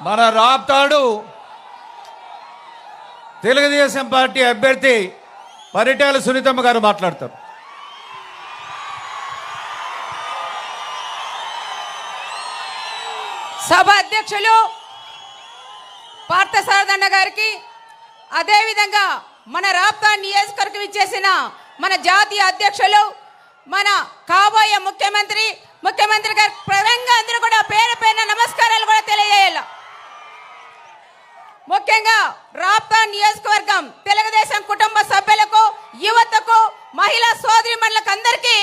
మన రాప్తాడు తెలుగుదేశం పార్టీ అభ్యర్థి పరిటాల సునీతమ్మ గారు మాట్లాడతారు. సభ అధ్యక్షులు పార్థసారథన్న గారికి, అదేవిధంగా మన రాప్తాడు నియోజకవర్గం ఇచ్చేసిన మన జాతీయ అధ్యక్షులు, మన కాబోయే ముఖ్యమంత్రి గారి ప్రధానంగా అందరూ కూడా పేరు పేరున నమస్కారాలు కూడా తెలియజేయాలి. ముఖ్యంగా రాప్తాడు నియోజకవర్గం తెలుగుదేశం కుటుంబ సభ్యులకు, యువతకు, మహిళా సోదరిమణులకు అందరికీ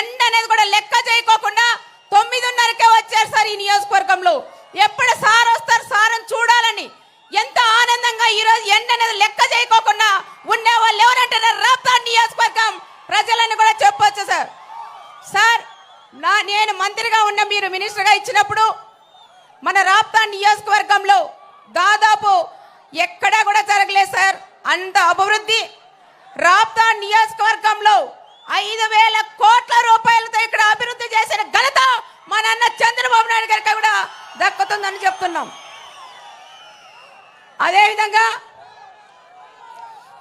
ఎండ అనేది కూడా లెక్క చేయకోకుండా 9:30కే వచ్చారు సార్. ఈ నియోజకవర్గంలో ఎప్పుడు సార్ వస్తారు, సార్ని చూడాలని ఎంత ఆనందంగా ఈరోజు ఎండ అనేది లెక్క చేయకోకుండా ఉండే వాళ్ళు ఎవరంటే రాప్తాడు నియోజకవర్గం ప్రజలను కూడా చెప్పొచ్చు సార్. సార్ నేను మంత్రిగా ఉన్న మీరు మినిస్టర్గా ఇచ్చినప్పుడు మన రాప్తాడు నియోజకవర్గంలో దాదాపు ఎక్కడా కూడా జరగలేదు సార్ అంత అభివృద్ధి. రాప్తాడు నియోజకవర్గంలో 5,000 కోట్ల రూపాయలతో ఇక్కడ అభివృద్ధి చేసిన ఘనత మా నాన్న చంద్రబాబు నాయుడు గారికి కూడా దక్కుతుందని చెప్తున్నాం. అదేవిధంగా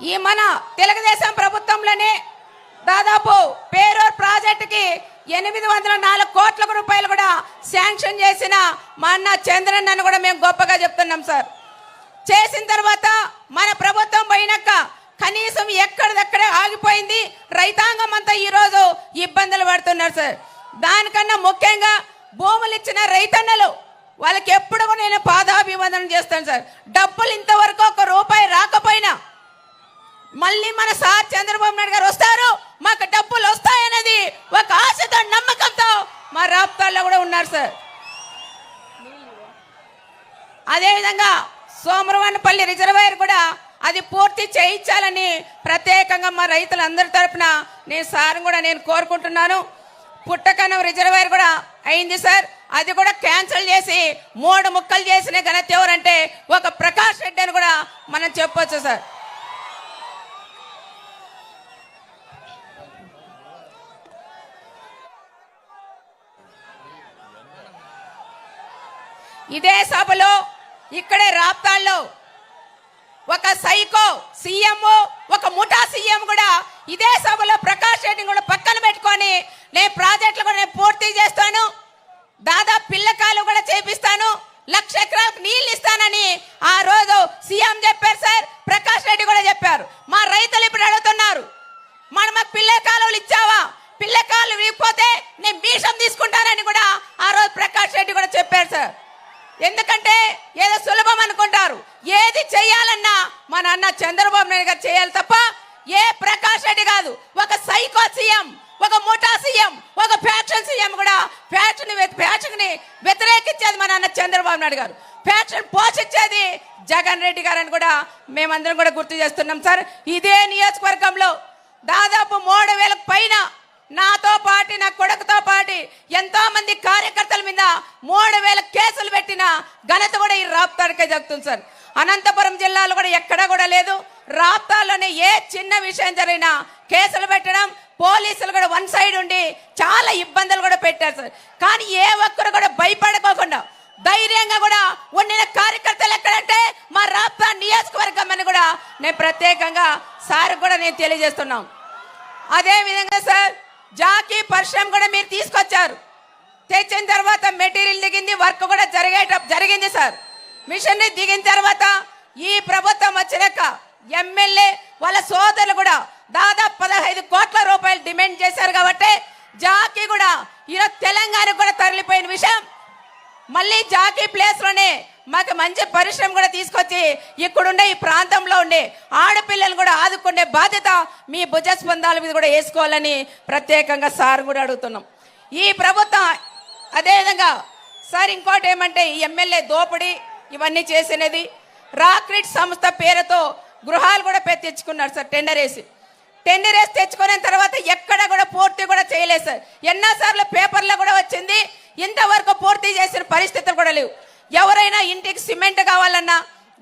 ఈ మన తెలుగుదేశం ప్రభుత్వంలోనే దాదాపు పేరూరు ప్రాజెక్టుకి 804 కోట్ల రూపాయలు కూడా శాంక్షన్ చేసిన మా అన్న చంద్రన్నను కూడా మేము గొప్పగా చెప్తున్నాం సార్. చేసిన తర్వాత మన ప్రభుత్వం పోయినాక కనీసం ఎక్కడిదక్కడే ఆగిపోయింది. రైతాంగం అంతా ఈరోజు ఇబ్బందులు పడుతున్నారు సార్. దానికన్నా ముఖ్యంగా భూములు ఇచ్చిన రైతన్నలు వాళ్ళకి ఎప్పుడు కూడా నేను పాదాభివందనం చేస్తాను సార్. డబ్బులు ఇంతవరకు 1 రూపాయి రాకపోయినా మళ్ళీ మన సార్ చంద్రబాబు నాయుడు గారు వస్తారు, మాకు డబ్బులు వస్తాయనేది ఒక ఆశతో నమ్మకంతో మా రాప్తాడులో కూడా ఉన్నారు సార్. అదేవిధంగా సోమరవానపల్లి రిజర్వాయర్ కూడా అది పూర్తి చేయించాలని ప్రత్యేకంగా మా రైతులందరి తరఫున నేను సార్ కూడా నేను కోరుకుంటున్నాను. పుట్టకనం రిజర్వాయర్ కూడా అయింది సార్, అది కూడా క్యాన్సిల్ చేసి 3 ముక్కలు చేసిన ఘనత ఎవరంటే ఒక ప్రకాష్ రెడ్డి అని కూడా మనం చెప్పొచ్చు సార్. ఇదే సభలో ఇక్కడే రాప్తాడులో ఒక సైకో సీఎం, ఒక ముఠా సీఎం కూడా ఇదే సభలో ప్రకాష్ రెడ్డిని కూడా పక్కన పెట్టుకొని నేను ప్రాజెక్టులు కూడా నేను పూర్తి చేస్తాను, దాదాపు పిల్లకాయలు కూడా చేపిస్తాను, 1,00,000 ఎకరాలకు నీళ్ళు ఇస్తానని ఆ రోజు సీఎం చెప్పారు సార్. ప్రకాష్ రెడ్డి కూడా చెప్పారు. మా రైతులు ఇప్పుడు అడుగుతున్నారు, మాకు పిల్ల కాలువలు ఇచ్చావా, పిల్ల కాలువలు ఇవ్వకపోతే నేను భీషం తీసుకుంటానని కూడా ఆ రోజు ప్రకాష్ రెడ్డి కూడా చెప్పారు సార్. ఎందుకంటే ఏదో సులభం అనుకుంటారు, ఏది చేయాలన్నా మన అన్న చంద్రబాబు నాయుడు గారు చేయాలి తప్ప ఏ ప్రకాష్ రెడ్డి కాదు. ఒక సైకో సీఎం, ఒక ముఠా సీఎం, ఒక ఫ్యాక్షన్ సీఎం కూడా ఫ్యాక్షన్ ని వ్యతిరేకించేది మన అన్న చంద్రబాబు నాయుడు గారు, ఫ్యాక్షన్ పోషించేది జగన్ రెడ్డి గారు అని కూడా మేమందరం కూడా గుర్తు చేస్తున్నాం సార్. ఇదే నియోజకవర్గంలో దాదాపు 3,000 పైన నాతో పాటు నా కొడుకుతో పాటు ఎంతో మంది కార్యకర్తల మీద 3,000 కేసులు పెట్టిన ఘనత కూడా ఈ రాప్తాడుకే దక్కుతుంది సార్. అనంతపురం జిల్లాలో కూడా ఎక్కడా కూడా లేదు. రాప్తాడులోనే ఏ చిన్న విషయం జరిగినా కేసులు పెట్టడం, పోలీసులు కూడా వన్ సైడ్ ఉండి చాలా ఇబ్బందులు కూడా పెట్టారు సార్. కానీ ఏ ఒక్కరు కూడా భయపడుకోకుండా ధైర్యంగా కూడా ఉండిన కార్యకర్తలు ఎక్కడంటే మా రాప్తాడు నియోజకవర్గం అని కూడా నేను ప్రత్యేకంగా సార్ కూడా నేను తెలియజేస్తున్నాం. అదే విధంగా సార్ జాకీ పరిశ్రమ కూడా మీరు తీసుకొచ్చారు. తెచ్చిన తర్వాత మెటీరియల్ దిగింది, వర్క్ కూడా జరిగింది సార్. మిషన్ దిగిన తర్వాత ఈ ప్రభుత్వం వచ్చినాక ఎమ్మెల్యే వాళ్ళ సోదరులు కూడా దాదాపు 15 కోట్ల రూపాయలు డిమాండ్ చేశారు. కాబట్టి జాకీ కూడా ఈరోజు తెలంగాణకు కూడా తరలిపోయిన విషయం, మళ్ళీ జాకీ ప్లేస్లోనే మాకు మంచి పరిశ్రమ కూడా తీసుకొచ్చి ఇక్కడుండే ఈ ప్రాంతంలో ఉండే ఆడపిల్లలు కూడా ఆదుకునే బాధ్యత మీ భుజస్పందాల మీద కూడా వేసుకోవాలని ప్రత్యేకంగా సార్ కూడా అడుగుతున్నాం. ఈ ప్రభుత్వం అదేవిధంగా సార్ ఇంకోటి ఏమంటే ఈ ఎమ్మెల్యే దోపిడీ ఇవన్నీ చేసినది, రాక్రిట్ సంస్థ పేరుతో గృహాలు కూడా తెచ్చుకున్నారు సార్. టెండర్ వేసి తెచ్చుకున్న తర్వాత ఎక్కడ కూడా పూర్తి కూడా చేయలేదు సార్. ఎన్నోసార్లు పేపర్లో కూడా వచ్చింది, ఇంతవరకు పూర్తి చేసిన పరిస్థితులు కూడా లేవు. ఎవరైనా ఇంటికి సిమెంట్ కావాలన్నా,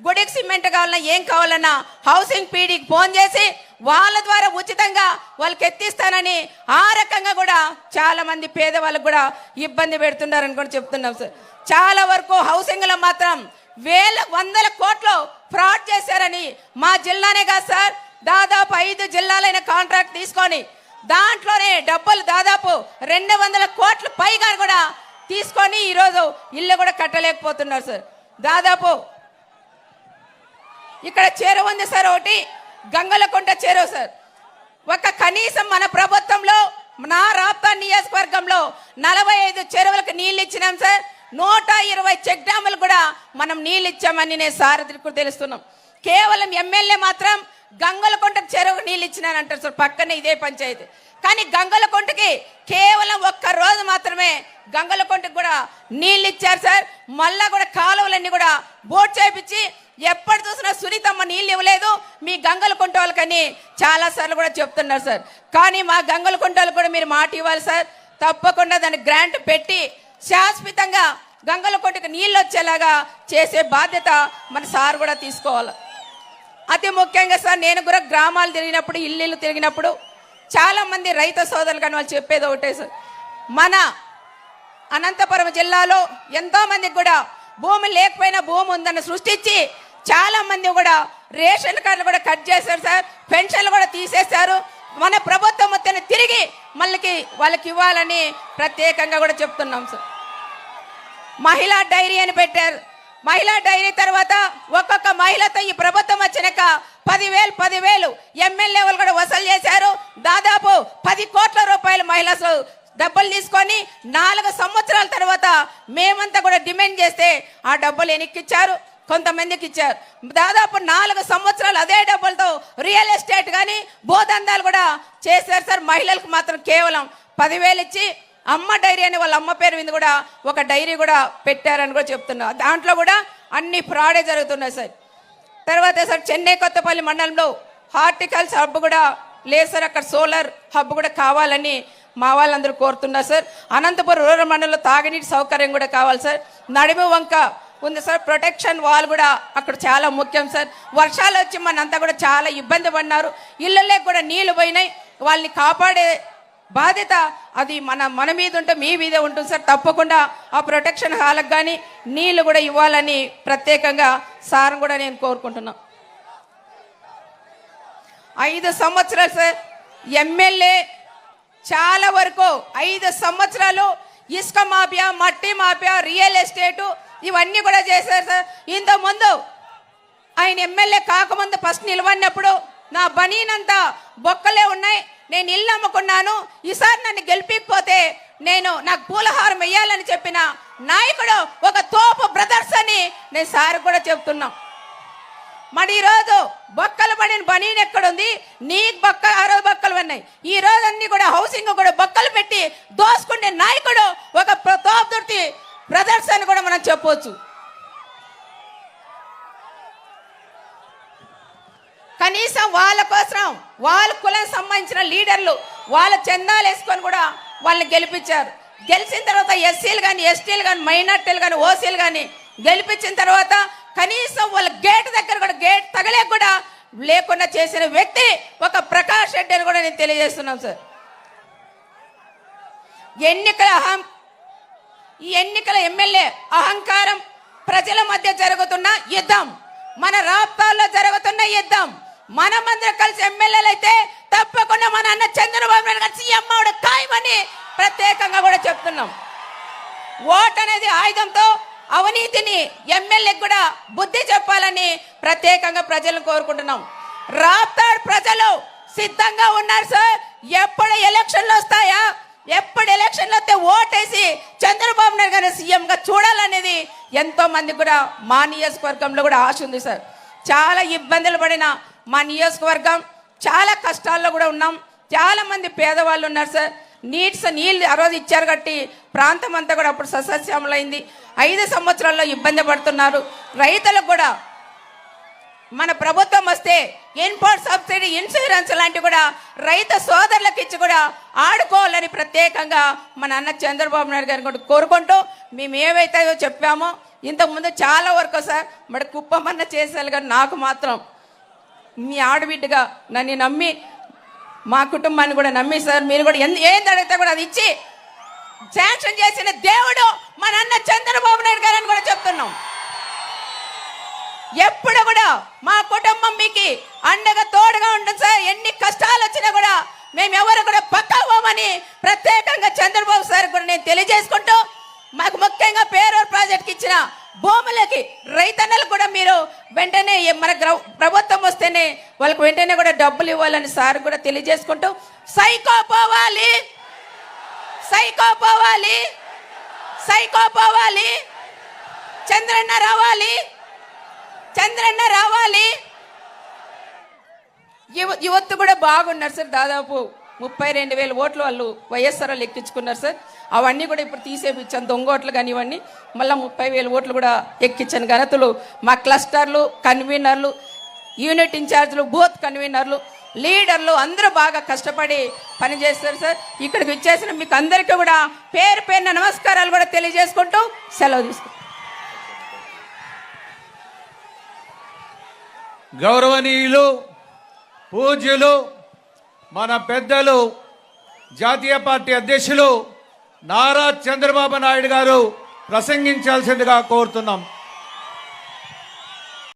గుడికి సిమెంట్ కావాలన్నా, ఏం కావాలన్నా హౌసింగ్ పీడీకి ఫోన్ చేసి వాళ్ళ ద్వారా ఉచితంగా వాళ్ళకి ఎత్తిస్తానని ఆ రకంగా కూడా చాలా మంది పేదవాళ్ళకు కూడా ఇబ్బంది పెడుతున్నారని కూడా చెప్తున్నాం సార్. చాలా వరకు హౌసింగ్లో మాత్రం వందల కోట్లు ఫ్రాడ్ చేశారని మా జిల్లానే కాదు సార్, దాదాపు 5 జిల్లాలైన కాంట్రాక్ట్ తీసుకొని దాంట్లోనే డబ్బులు దాదాపు 200 కోట్ల పైగా కూడా తీసుకొని ఈరోజు ఇల్లు కూడా కట్టలేకపోతున్నారు సార్. దాదాపు ఇక్కడ చెరువు ఉంది సార్, ఒకటి గంగలకుంట చెరువు సార్. ఒక కనీసం మన ప్రభుత్వంలో నా రాప్తా నియోజకవర్గంలో 45 చెరువులకు నీళ్ళు ఇచ్చినాం సార్. 120 చెక్ డ్యాములు కూడా మనం నీళ్ళు ఇచ్చామని నేను సారథికు తెలుస్తున్నాం. కేవలం ఎమ్మెల్యే మాత్రం గంగలకుంట చెరువుకు నీళ్ళు ఇచ్చినానంటారు సార్, పక్కనే ఇదే పంచాయతీ. కానీ గంగలకుంటకి కేవలం 1 రోజు మాత్రమే గంగలకుంటకి కూడా నీళ్ళు ఇచ్చారు సార్. మళ్ళా కూడా కాలువలన్నీ కూడా బోట్ చేయించి ఎప్పుడు చూసినా సునీతమ్మ నీళ్ళు ఇవ్వలేదు మీ గంగలకుంట వాళ్ళకని చాలా సార్లు కూడా చెప్తున్నారు సార్. కానీ మా గంగలకుంట వాళ్ళకి కూడా మీరు మాట ఇవ్వాలి సార్. తప్పకుండా దాన్ని గ్రాంట్ పెట్టి శాశ్వతంగా గంగలకుంటకి నీళ్ళు వచ్చేలాగా చేసే బాధ్యత మన సార్ కూడా తీసుకోవాలి. అతి ముఖ్యంగా సార్, నేను కూడా గ్రామాలు తిరిగినప్పుడు ఇల్లు తిరిగినప్పుడు చాలా మంది రైతు సోదరులు కానీ వాళ్ళు చెప్పేది ఒకటే సార్, మన అనంతపురం జిల్లాలో ఎంతో మందికి కూడా భూమి లేకపోయినా భూమి ఉందని సృష్టించి చాలా మంది కూడా రేషన్ కార్డులు కూడా కట్ చేశారు సార్, పెన్షన్లు కూడా తీసేశారు. మన ప్రభుత్వం మొత్తాన్ని తిరిగి మళ్ళీ వాళ్ళకి ఇవ్వాలని ప్రత్యేకంగా కూడా చెప్తున్నాం సార్. మహిళా డైరీ అని పెట్టారు. మహిళా డైరీ తర్వాత ఒక్కొక్క మహిళతో ఈ ప్రభుత్వం వచ్చినాక 10,000 ఎమ్మెల్యే వాళ్ళు కూడా వసూలు చేశారు. దాదాపు 10 కోట్ల రూపాయలు మహిళలు డబ్బులు తీసుకొని 4 సంవత్సరాల తర్వాత మేమంతా కూడా డిమాండ్ చేస్తే ఆ డబ్బులు వెనక్కిచ్చారు, కొంతమందికి ఇచ్చారు. దాదాపు 4 సంవత్సరాలు అదే డబ్బులతో రియల్ ఎస్టేట్ కానీ భూదందాలు కూడా చేశారు సార్. మహిళలకు మాత్రం కేవలం 10,000 ఇచ్చి అమ్మ డైరీ అని వాళ్ళ అమ్మ పేరు మీద కూడా ఒక డైరీ కూడా పెట్టారని కూడా చెప్తున్నారు. దాంట్లో కూడా అన్ని ఫ్రాడే జరుగుతున్నాయి సార్. తర్వాత సార్ చెన్నై కొత్తపల్లి మండలంలో హార్టికల్చర్ హబ్ కూడా లేదు సార్, అక్కడ సోలార్ హబ్ కూడా కావాలని మా వాళ్ళందరూ కోరుతున్నారు సార్. అనంతపురం రూరల్ మండలంలో తాగునీటి సౌకర్యం కూడా కావాలి సార్. నడిమి వంక ఉంది సార్, ప్రొటెక్షన్ వాల్ కూడా అక్కడ చాలా ముఖ్యం సార్. వర్షాలు వచ్చి మనంతా కూడా చాలా ఇబ్బంది పడినారు, ఇళ్ళల్లో కూడా నీళ్లు పోయినాయి. వాళ్ళని కాపాడే బాధ్యత అది మన మీద ఉంటే మీ మీదే ఉంటుంది సార్. తప్పకుండా ఆ ప్రొటెక్షన్ హాల్కి కానీ నీళ్లు కూడా ఇవ్వాలని ప్రత్యేకంగా సార్ కూడా నేను కోరుకుంటున్నా. 5 సంవత్సరాలు సార్ ఎమ్మెల్యే చాలా వరకు 5 సంవత్సరాలు ఇసుక మాఫియా, మట్టి మాఫియా, రియల్ ఎస్టేటు ఇవన్నీ కూడా చేశారు సార్. ఇంతకుముందు ఆయన ఎమ్మెల్యే కాకముందు ఫస్ట్ నిలవన్నప్పుడు నా బనీనంతా బొక్కలే ఉన్నాయి, నేను ఇల్లు అమ్ముకున్నాను, ఈసారి నన్ను గెలిపిపోతే నాకు పూలహారం వేయాలని చెప్పిన నాయకుడు ఒక తోపు బ్రదర్స్ అని నేను సార్ కూడా చెప్తున్నా. మరి ఈరోజు బొక్కలు పడిన బనీన్ ఎక్కడుంది? నీ బొక్క 6 బొక్కలు ఉన్నాయి. ఈ రోజు అన్ని కూడా హౌసింగ్ కూడా బొక్కలు పెట్టి దోసుకునే నాయకుడు ఒక తోపు బ్రదర్స్ అని కూడా మనం చెప్పవచ్చు. కనీసం వాళ్ళ కోసం వాళ్ళ కులానికి సంబంధించిన లీడర్లు వాళ్ళ చందాలు వేసుకొని కూడా వాళ్ళని గెలిపించారు. గెలిచిన తర్వాత ఎస్సీలు కానీ, ఎస్టీలు కానీ, మైనార్టీలు కానీ, ఓసీలు కానీ గెలిపించిన తర్వాత కనీసం వాళ్ళ గేట్ దగ్గర కూడా గేట్ తగలే కూడా లేకుండా చేసిన వ్యక్తి ఒక ప్రకాష్ రెడ్డి అని కూడా నేను తెలియజేస్తున్నాను సార్. ఈ ఎన్నికల ఎమ్మెల్యే అహంకారం, ప్రజల మధ్య జరుగుతున్న యుద్ధం, మన రాష్ట్రాల్లో జరుగుతున్న యుద్ధం, మనమందరం కలిసి ఎమ్మెల్యేలు అయితే తప్పకుండా మన అన్న చంద్రబాబు నాయుడు గారు సీఎం అవడం ఖాయమని ప్రత్యేకంగా కూడా చెప్తున్నాం. ఓట్ అనేది ఆయుధంతో అవినీతిని ఎమ్మెల్యేకి కూడా బుద్ధి చెప్పాలని ప్రత్యేకంగా ప్రజలను కోరుకుంటున్నాం. రాప్తాడు ప్రజలు సిద్ధంగా ఉన్నారు సార్. ఎప్పుడు ఎలక్షన్లు వస్తాయా, ఎప్పుడు ఎలక్షన్లు వస్తే ఓటేసి చంద్రబాబు నాయుడు గారిని సీఎంగా చూడాలనేది ఎంతో మందికి కూడా మా నియోజకవర్గంలో కూడా ఆశ ఉంది సార్. చాలా ఇబ్బందులు పడిన మా నియోజకవర్గం, చాలా కష్టాల్లో కూడా ఉన్నాం. చాలా మంది పేదవాళ్ళు ఉన్నారు సార్. నీళ్ళు ఆ రోజు ఇచ్చారు కట్టి ప్రాంతం అంతా కూడా అప్పుడు సస్యశ్యామలైంది. 5 సంవత్సరాల్లో ఇబ్బంది పడుతున్నారు. రైతులకు కూడా మన ప్రభుత్వం వస్తే ఇన్పుట్ సబ్సిడీ, ఇన్సూరెన్స్ లాంటివి కూడా రైతు సోదరులకు ఇచ్చి కూడా ఆడుకోవాలని ప్రత్యేకంగా మన అన్న చంద్రబాబు నాయుడు గారిని కూడా కోరుకుంటూ మేము ఏవైతే చెప్పామో ఇంతకుముందు చాలా వరకు సార్ మరి కుప్పమన్న చేసేయాలి. కానీ నాకు మాత్రం మీ ఆడబిడ్డగా నన్ను నమ్మి మా కుటుంబాన్ని కూడా నమ్మి సార్ మీరు కూడా ఏం అడిగితే కూడా అది ఇచ్చి శాంక్షన్ చేసిన దేవుడు మన అన్న చంద్రబాబు నాయుడు గారని కూడా చెప్తున్నాం. ఎప్పుడు కూడా మా కుటుంబం మీకు అండగా తోడుగా ఉంటుంది సార్. ఎన్ని కష్టాలు వచ్చినా కూడా మేము ఎవరు కూడా పక్కా పోమని ప్రత్యేకంగా చంద్రబాబు సార్ కూడా నేను తెలియజేసుకుంటూ, మాకు ముఖ్యంగా పేరూరు ప్రాజెక్ట్కి ఇచ్చిన భూములకి రైతన్నలకు కూడా మీరు వెంటనే మన ప్రభుత్వం వస్తేనే వాళ్ళకి వెంటనే కూడా డబ్బులు ఇవ్వాలని సార్ కూడా తెలియజేసుకుంటూ, సైకో పోవాలి, సైకో పోవాలి, సైకో పోవాలి, చంద్రన్న రావాలి, చంద్రన్న రావాలి. యువత కూడా బాగున్నారు సార్. దాదాపు 32,000 ఓట్లు వాళ్ళు వైఎస్ఆర్ వాళ్ళు ఎక్కించుకున్నారు సార్. అవన్నీ కూడా ఇప్పుడు తీసేపించాను, దొంగ ఓట్లు కానీ ఇవన్నీ మళ్ళీ 30,000 ఓట్లు కూడా ఎక్కించాను. ఘనతలు మా క్లస్టర్లు, కన్వీనర్లు, యూనిట్ ఇన్ఛార్జ్లు, బూత్ కన్వీనర్లు, లీడర్లు అందరూ బాగా కష్టపడి పనిచేస్తారు సార్. ఇక్కడికి వచ్చేసిన మీకు అందరికీ కూడా పేరు పేరున నమస్కారాలు కూడా తెలియజేసుకుంటూ సెలవు తీసుకుంటాం. గౌరవనీయులు, పూజ్యులు, మన పెద్దలు, జాతీయ పార్టీ అధ్యక్షులు నారా చంద్రబాబు నాయుడు గారు ప్రసంగించాల్సిందిగా కోరుతున్నాం.